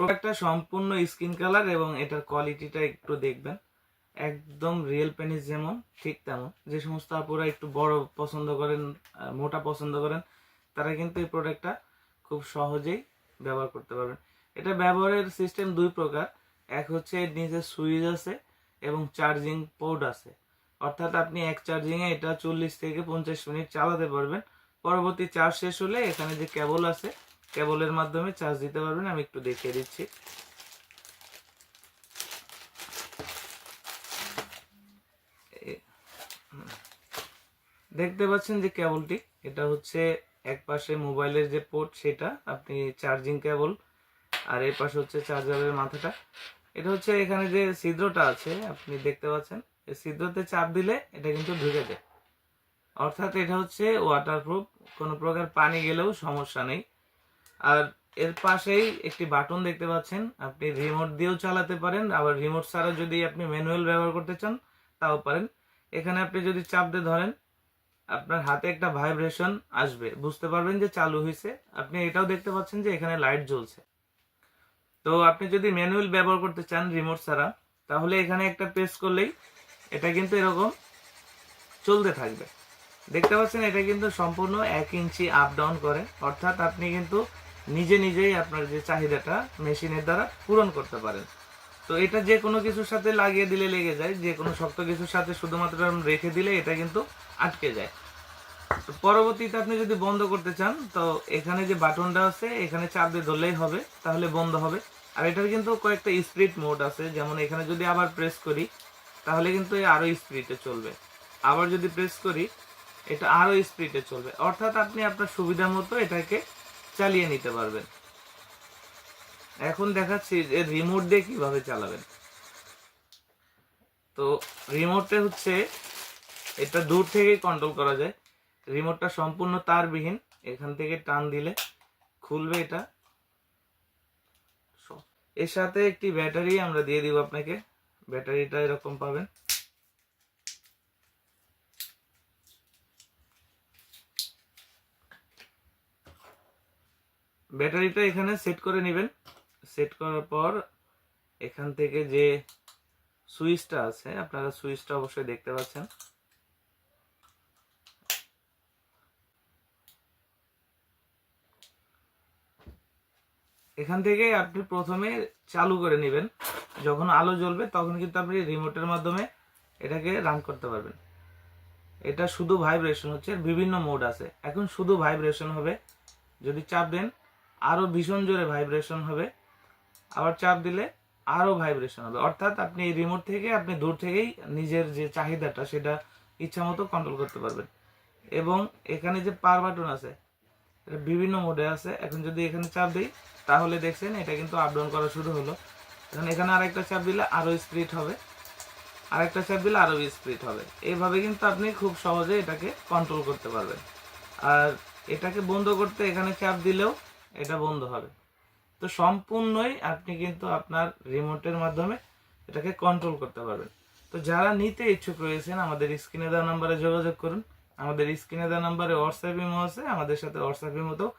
প্রোডাক্টটা সম্পূর্ণ skin colour এবং এটার কোয়ালিটিটা একটু দেখবেন, একদম রিয়েল পেনিস যেমন ঠিক তেমন। যে সমস্ত আপুরা একটু বড় পছন্দ করেন, মোটা পছন্দ করেন, তারা কিন্তু এই প্রোডাক্টটা খুব সহজেই ব্যবহার করতে পারবেন। এটা ব্যবহারের সিস্টেম দুই প্রকার। এক হচ্ছে নিচে সুইচ আছে এবং চার্জিং পোর্ট আছে, অর্থাৎ আপনি এক চার্জিংয়ে এটা 40 থেকে 50 মিনিট চালাতে পারবেন। পরবর্তী চার্জ শেষ হলে এখানে যে কেবল আছে, কেবলের মাধ্যমে চার্জ দিতে পারবেন। আমি একটু দেখিয়ে দিচ্ছি। দেখতে পাচ্ছেন যে কেবলটি, এটা হচ্ছে এক পাশে মোবাইলের যে পোর্ট সেটা, আপনি চার্জিং কেবল, আর এই পাশে হচ্ছে চার্জারের মাথাটা। এটা হচ্ছে এখানে যে ছিদ্রটা আছে আপনি দেখতে পাচ্ছেন, এই ছিদ্রতে চাপ দিলে এটা কিন্তু ঢুকে যায়, অর্থাৎ এটা হচ্ছে ওয়াটারপ্রুফ, কোনো প্রকার পানি গেলেও সমস্যা নেই। আর এর পাশেই একটি বাটন দেখতে পাচ্ছেন, আপনি রিমোট দিয়েও চালাতে পারেন, আবার রিমোট ছাড়া যদি আপনি ম্যানুয়াল ব্যবহার করতে চান তাও পারেন। এখানে আপনি যদি চাপ দিয়ে ধরেন, আপনার হাতে একটা ভাইব্রেশন আসবে, বুঝতে পারবেন যে চালু হয়েছে। আপনি এটাও দেখতে পাচ্ছেন যে এখানে লাইট জ্বলছে। তো আপনি যদি ম্যানুয়াল ব্যবহার করতে চান রিমোট ছাড়া, তাহলে এখানে একটা প্রেস করলেই এটা কিন্তু এরকম চলতে থাকবে। দেখতে পাচ্ছেন এটা কিন্তু সম্পূর্ণ 1 ইঞ্চি আপ ডাউন করে, অর্থাৎ আপনি কিন্তু নিজে নিজেই আপনার যে চাহিদাটা মেশিনের দ্বারা পূরণ করতে পারেন। তো এটা যে কোনো কিছুর সাথে লাগিয়ে দিলে লেগে যায়, যে কোনো শক্ত কিছুর সাথে শুধুমাত্র রেখে দিলে এটা কিন্তু আটকে যায়। তো পরবর্তীতে আপনি যদি বন্ধ করতে চান, তো এখানে যে বাটনটা আছে এখানে চাপ দিয়ে ধরলেই হবে, তাহলে বন্ধ হবে। আর এটার কিন্তু কয়েকটা স্পিড মোড আছে, যেমন এখানে যদি আবার প্রেস করি তাহলে কিন্তু আরো স্পিডে চলবে, আবার যদি প্রেস করি এটা আরো স্পিডে চলবে, অর্থাৎ আপনি আপনার সুবিধা মতো এটাকে চালিয়ে নিতে পারবেন। এখন দেখাচ্ছি যে রিমোট দিয়ে কিভাবে চালাবেন। তো রিমোটে হচ্ছে এটা দূর থেকেই কন্ট্রোল করা যায়। রিমোটটা সম্পূর্ণ তারবিহীন, এখান থেকে টান দিলে খুলবে এটা। এর সাথে একটি ব্যাটারি আমরা দিয়ে দিব আপনাকে, ব্যাটারিটা এরকম পাবেন। ব্যাটারিটা এখানে সেট করে নেবেন। সেট করার পর এখান থেকে যে সুইচটা আছে, আপনারা সুইচটা অবশ্যই দেখতে পাচ্ছেন। এখান থেকে আপনি প্রথমে চালু করে নেবেন, যখন আলো জ্বলবে তখন কিন্তু আপনি রিমোটের মাধ্যমে এটাকে রান করতে পারবেন। এটা শুধু ভাইব্রেশন হচ্ছে, বিভিন্ন মোড আছে। এখন শুধু ভাইব্রেশন হবে, যদি চাপ দেন আরো ভীষণ জোরে ভাইব্রেশন হবে, আবার চাপ দিলে আরো ভাইব্রেশন হবে, অর্থাৎ আপনি এই রিমোট থেকে আপনি দূর থেকেই নিজের যে চাহিদাটা সেটা ইচ্ছা মতো কন্ট্রোল করতে পারবেন। এবং এখানে যে পাওয়ার বাটন আছে এটা বিভিন্ন মোডে আছে। এখন যদি এখানে চাপ দিই তাহলে দেখছেন এটা কিন্তু আপ ডাউন করা শুরু হলো। এখন এখানে আরেকটা চাপ দিলে আরো স্পিড হবে, আরেকটা চাপ দিলে আরো স্পিড হবে। এইভাবে কিন্তু আপনি খুব সহজে এটাকে কন্ট্রোল করতে পারবেন। আর এটাকে বন্ধ করতে এখানে চাপ দিলেও এটা বন্ধ হবে। তো সম্পূর্ণই আপনি কিন্তু আপনার রিমোটের মাধ্যমে এটাকে কন্ট্রোল করতে পারবেন। তো যারা নিতে ইচ্ছুক রয়েছেন আমাদের স্ক্রিনে দেওয়া নাম্বারে যোগাযোগ করুন। আমাদের স্ক্রিনে দেওয়া নাম্বারে হোয়াটসঅ্যাপ ইমো আছে, আমাদের সাথে হোয়াটসঅ্যাপ ইমোতেও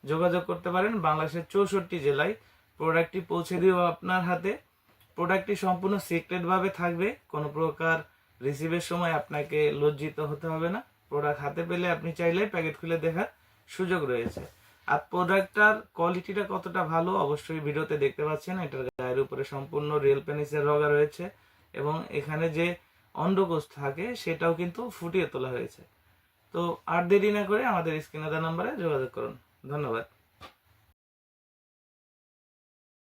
যোগাযোগ করতে পারেন। বাংলাদেশের 64 জেলায় প্রোডাক্টটি পৌঁছে দিব আপনার হাতে। প্রোডাক্টটি সম্পূর্ণ সিক্রেট ভাবে থাকবে, কোনো প্রকার রিসিভের সময় আপনাকে লজ্জিত হতে হবে না। প্রোডাক্ট হাতে পেলে আপনি চাইলে প্যাকেট খুলে দেখার সুযোগ রয়েছে। আর প্রোডাক্টটার কোয়ালিটিটা কতটা ভালো অবশ্যই ভিডিওতে দেখতে পাচ্ছেন। এটার গায়ের উপরে সম্পূর্ণ রিয়েল পেনিসের রগা রয়েছে এবং এখানে যে অন্ডকোষ থাকে সেটাও কিন্তু ফুটিয়ে তোলা হয়েছে। তো আর দেরি না করে আমাদের স্ক্রিনে দেওয়া নাম্বারে যোগাযোগ করুন। ধন্যবাদ।